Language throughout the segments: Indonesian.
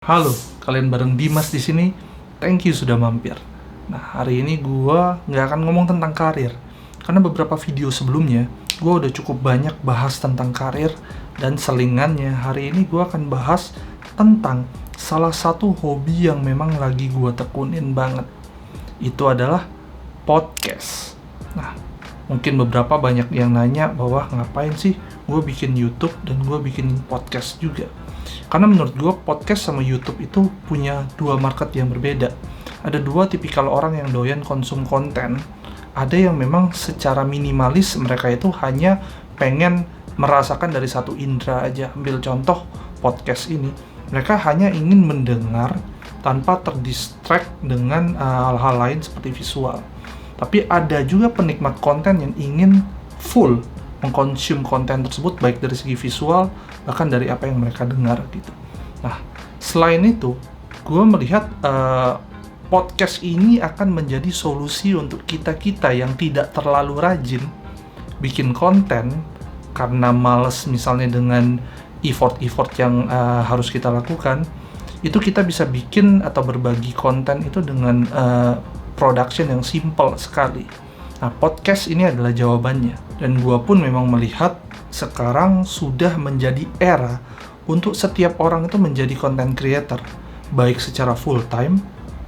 Halo, kalian bareng Dimas di sini. Thank you sudah mampir. Nah, hari ini gua nggak akan ngomong tentang karir, karena beberapa video sebelumnya gua udah cukup banyak bahas tentang karir, dan selingannya hari ini gua akan bahas tentang salah satu hobi yang memang lagi gua tekunin banget. Itu adalah podcast. Nah, mungkin beberapa banyak yang nanya bahwa ngapain sih gue bikin YouTube dan gue bikin podcast juga. Karena menurut gue podcast sama YouTube itu punya dua market yang berbeda. Ada dua tipikal orang yang doyan konsum konten. Ada yang memang secara minimalis mereka itu hanya pengen merasakan dari satu indera aja. Ambil contoh podcast ini, mereka hanya ingin mendengar tanpa terdistract dengan hal-hal lain seperti visual. Tapi ada juga penikmat konten yang ingin full mengkonsum konten tersebut, baik dari segi visual, bahkan dari apa yang mereka dengar gitu. Nah, selain itu, gue melihat podcast ini akan menjadi solusi untuk kita-kita yang tidak terlalu rajin bikin konten, karena males misalnya dengan effort yang harus kita lakukan. Itu kita bisa bikin atau berbagi konten itu dengan production yang simple sekali. Nah, podcast ini adalah jawabannya. Dan gua pun memang melihat sekarang sudah menjadi era untuk setiap orang itu menjadi content creator, baik secara full time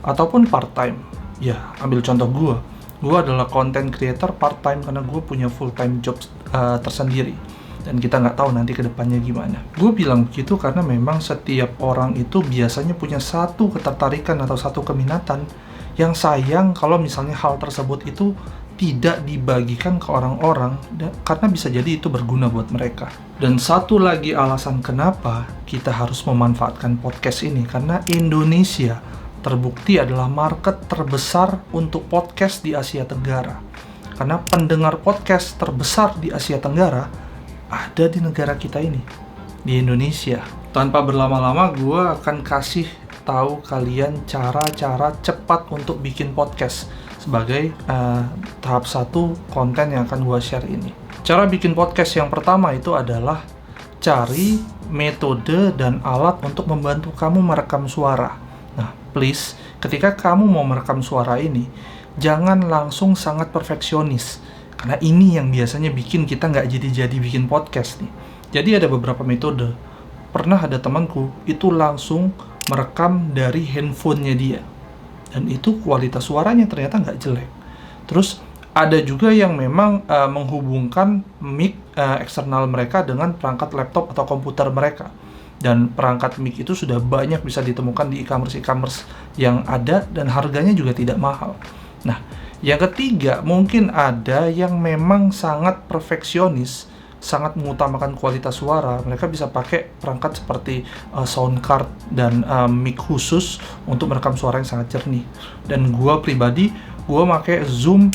ataupun part time. Ya, ambil contoh gua. Gua adalah content creator part time karena gua punya full time job tersendiri. Dan kita nggak tahu nanti ke depannya gimana. Gue bilang begitu karena memang setiap orang itu biasanya punya satu ketertarikan atau satu keminatan yang sayang kalau misalnya hal tersebut itu tidak dibagikan ke orang-orang, karena bisa jadi itu berguna buat mereka. Dan satu lagi alasan kenapa kita harus memanfaatkan podcast ini, karena Indonesia terbukti adalah market terbesar untuk podcast di Asia Tenggara. Karena pendengar podcast terbesar di Asia Tenggara ada di negara kita ini, di Indonesia. Tanpa berlama-lama, gue akan kasih tahu kalian cara-cara cepat untuk bikin podcast sebagai tahap 1 konten yang akan gue share ini. Cara bikin podcast yang pertama itu adalah cari metode dan alat untuk membantu kamu merekam suara. Nah, please, ketika kamu mau merekam suara ini, jangan langsung sangat perfeksionis, karena ini yang biasanya bikin kita nggak jadi bikin podcast nih. Jadi ada beberapa metode. Pernah ada temanku itu langsung merekam dari handphonenya dia, dan itu kualitas suaranya ternyata nggak jelek. Terus ada juga yang memang menghubungkan mic eksternal mereka dengan perangkat laptop atau komputer mereka, dan perangkat mic itu sudah banyak bisa ditemukan di e-commerce yang ada, dan harganya juga tidak mahal. Nah, yang ketiga, mungkin ada yang memang sangat perfeksionis, sangat mengutamakan kualitas suara. Mereka bisa pakai perangkat seperti sound card dan mic khusus untuk merekam suara yang sangat jernih. Dan gua pribadi, gua pakai Zoom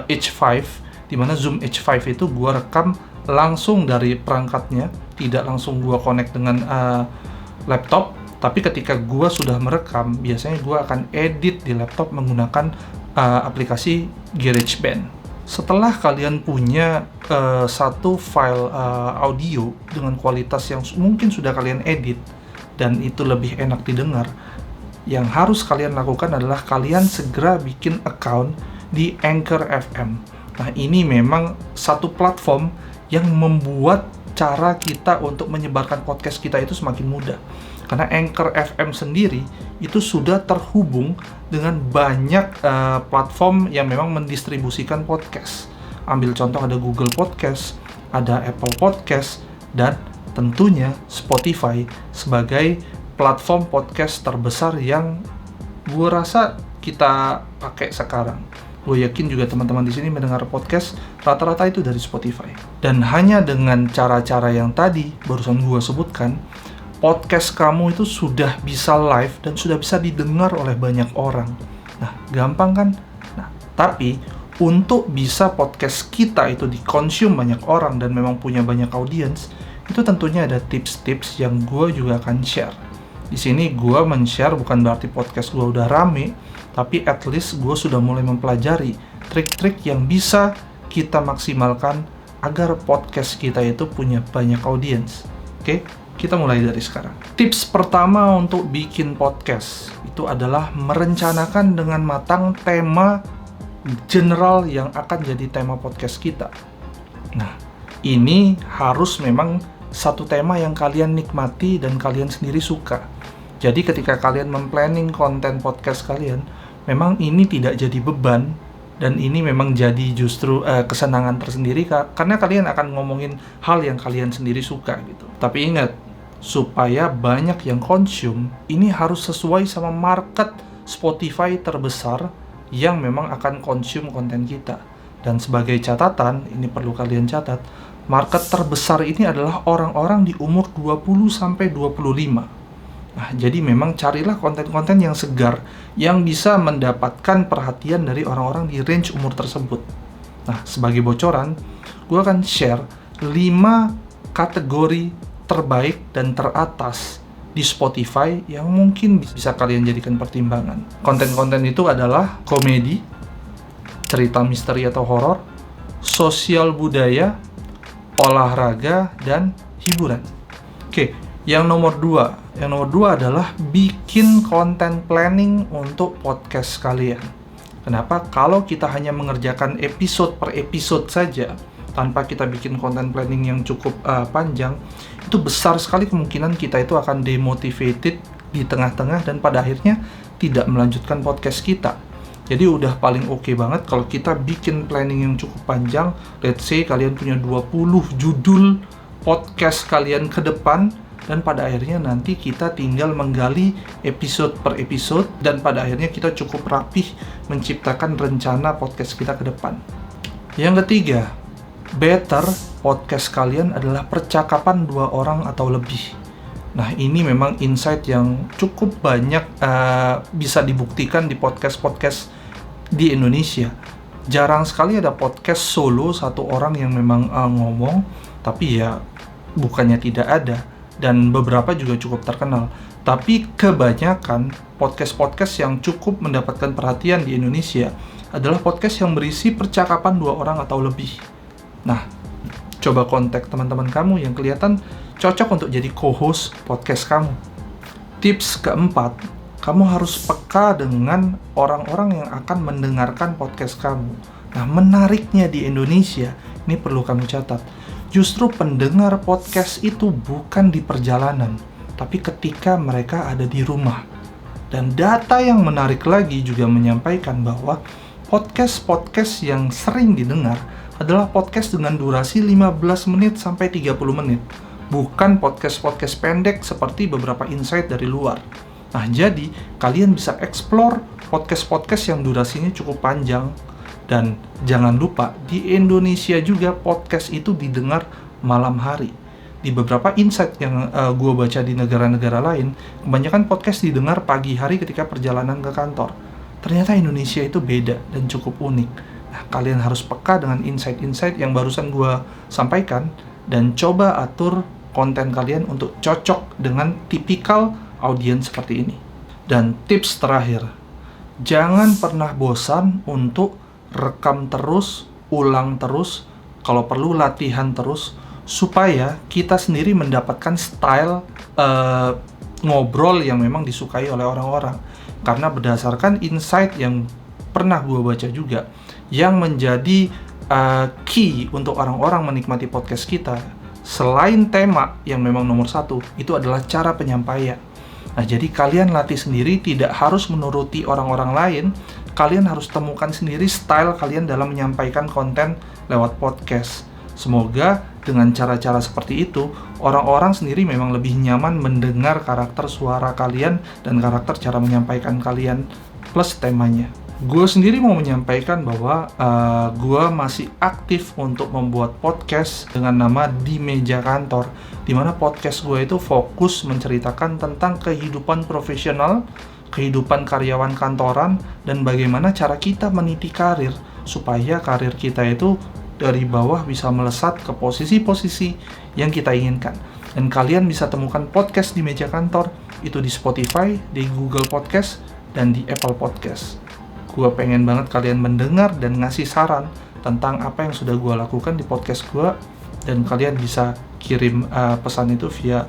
H5, dimana Zoom H5 itu gua rekam langsung dari perangkatnya, tidak langsung gua connect dengan laptop. Tapi ketika gua sudah merekam, biasanya gua akan edit di laptop menggunakan aplikasi GarageBand. Setelah kalian punya satu file audio dengan kualitas yang mungkin sudah kalian edit dan itu lebih enak didengar, yang harus kalian lakukan adalah kalian segera bikin account di Anchor FM. Nah, ini memang satu platform yang membuat cara kita untuk menyebarkan podcast kita itu semakin mudah. Karena Anchor FM sendiri itu sudah terhubung dengan banyak platform yang memang mendistribusikan podcast. Ambil contoh, ada Google Podcast, ada Apple Podcast, dan tentunya Spotify sebagai platform podcast terbesar yang gue rasa kita pakai sekarang. Gue yakin juga teman-teman di sini mendengar podcast rata-rata itu dari Spotify. Dan hanya dengan cara-cara yang tadi barusan gue sebutkan, podcast kamu itu sudah bisa live dan sudah bisa didengar oleh banyak orang. Nah, gampang kan? Nah, tapi untuk bisa podcast kita itu dikonsum banyak orang dan memang punya banyak audiens, itu tentunya ada tips-tips yang gue juga akan share. Di sini gue men-share bukan berarti podcast gue udah rame, tapi at least gue sudah mulai mempelajari trik-trik yang bisa kita maksimalkan agar podcast kita itu punya banyak audiens. Oke? Kita mulai dari sekarang. Tips pertama untuk bikin podcast itu adalah merencanakan dengan matang tema general yang akan jadi tema podcast kita. Nah, ini harus memang satu tema yang kalian nikmati dan kalian sendiri suka. Jadi ketika kalian memplanning konten podcast kalian, memang ini tidak jadi beban, dan ini memang jadi justru kesenangan tersendiri karena kalian akan ngomongin hal yang kalian sendiri suka gitu. Tapi ingat, supaya banyak yang consume, ini harus sesuai sama market Spotify terbesar yang memang akan consume konten kita. Dan sebagai catatan, ini perlu kalian catat, market terbesar ini adalah orang-orang di umur 20-25. Nah, jadi memang carilah konten-konten yang segar, yang bisa mendapatkan perhatian dari orang-orang di range umur tersebut. Nah, sebagai bocoran, gue akan share 5 kategori terbaik dan teratas di Spotify yang mungkin bisa kalian jadikan pertimbangan. Konten-konten itu adalah komedi, cerita misteri atau horor, sosial budaya, olahraga, dan hiburan. Oke, yang nomor 2 adalah bikin konten planning untuk podcast kalian. Kenapa? Kalau kita hanya mengerjakan episode per episode saja, tanpa kita bikin konten planning yang cukup panjang, itu besar sekali kemungkinan kita itu akan demotivated di tengah-tengah dan pada akhirnya tidak melanjutkan podcast kita. Jadi udah paling oke banget kalau kita bikin planning yang cukup panjang. Let's say kalian punya 20 judul podcast kalian ke depan, dan pada akhirnya nanti kita tinggal menggali episode per episode, dan pada akhirnya kita cukup rapih menciptakan rencana podcast kita ke depan. Yang ketiga, better podcast kalian adalah percakapan 2 orang atau lebih. Nah, ini memang insight yang cukup banyak bisa dibuktikan di podcast-podcast di Indonesia. Jarang sekali ada podcast solo satu orang yang memang ngomong, tapi ya bukannya tidak ada, dan beberapa juga cukup terkenal. Tapi kebanyakan podcast-podcast yang cukup mendapatkan perhatian di Indonesia adalah podcast yang berisi percakapan 2 orang atau lebih. Nah, coba kontak teman-teman kamu yang kelihatan cocok untuk jadi co-host podcast kamu. Tips keempat, kamu harus peka dengan orang-orang yang akan mendengarkan podcast kamu. Nah, menariknya di Indonesia, ini perlu kamu catat, justru pendengar podcast itu bukan di perjalanan, tapi ketika mereka ada di rumah. Dan data yang menarik lagi juga menyampaikan bahwa podcast-podcast yang sering didengar adalah podcast dengan durasi 15 menit sampai 30 menit. Bukan podcast-podcast pendek seperti beberapa insight dari luar. Nah, jadi kalian bisa explore podcast-podcast yang durasinya cukup panjang. Dan jangan lupa, di Indonesia juga podcast itu didengar malam hari. Di beberapa insight yang gue baca di negara-negara lain, kebanyakan podcast didengar pagi hari ketika perjalanan ke kantor. Ternyata Indonesia itu beda dan cukup unik. Nah, kalian harus peka dengan insight-insight yang barusan gue sampaikan, dan coba atur konten kalian untuk cocok dengan tipikal audiens seperti ini. Dan tips terakhir, jangan pernah bosan untuk rekam terus, ulang terus, kalau perlu latihan terus, supaya kita sendiri mendapatkan style ngobrol yang memang disukai oleh orang-orang. Karena berdasarkan insight yang pernah gue baca juga, yang menjadi key untuk orang-orang menikmati podcast kita, selain tema yang memang nomor 1, itu adalah cara penyampaian. Nah, jadi kalian latih sendiri, tidak harus menuruti orang-orang lain. Kalian harus temukan sendiri style kalian dalam menyampaikan konten lewat podcast. Semoga dengan cara-cara seperti itu, orang-orang sendiri memang lebih nyaman mendengar karakter suara kalian dan karakter cara menyampaikan kalian plus temanya. Gue sendiri mau menyampaikan bahwa gue masih aktif untuk membuat podcast dengan nama Di Meja Kantor, dimana podcast gue itu fokus menceritakan tentang kehidupan profesional, kehidupan karyawan kantoran, dan bagaimana cara kita meniti karir supaya karir kita itu dari bawah bisa melesat ke posisi-posisi yang kita inginkan. Dan kalian bisa temukan podcast Di Meja Kantor itu di Spotify, di Google Podcast, dan di Apple Podcast. Gue pengen banget kalian mendengar dan ngasih saran tentang apa yang sudah gue lakukan di podcast gue, dan kalian bisa kirim pesan itu via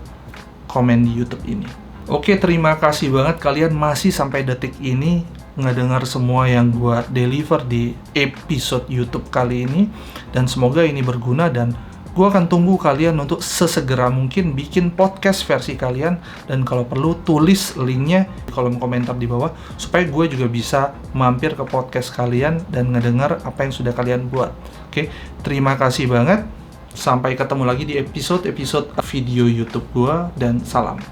komen di YouTube ini. Oke, terima kasih banget kalian masih sampai detik ini ngedengar semua yang gua deliver di episode YouTube kali ini, dan semoga ini berguna, dan gua akan tunggu kalian untuk sesegera mungkin bikin podcast versi kalian, dan kalau perlu tulis linknya di kolom komentar di bawah supaya gue juga bisa mampir ke podcast kalian dan ngedengar apa yang sudah kalian buat. Oke, terima kasih banget. Sampai ketemu lagi di episode video YouTube gua, dan salam.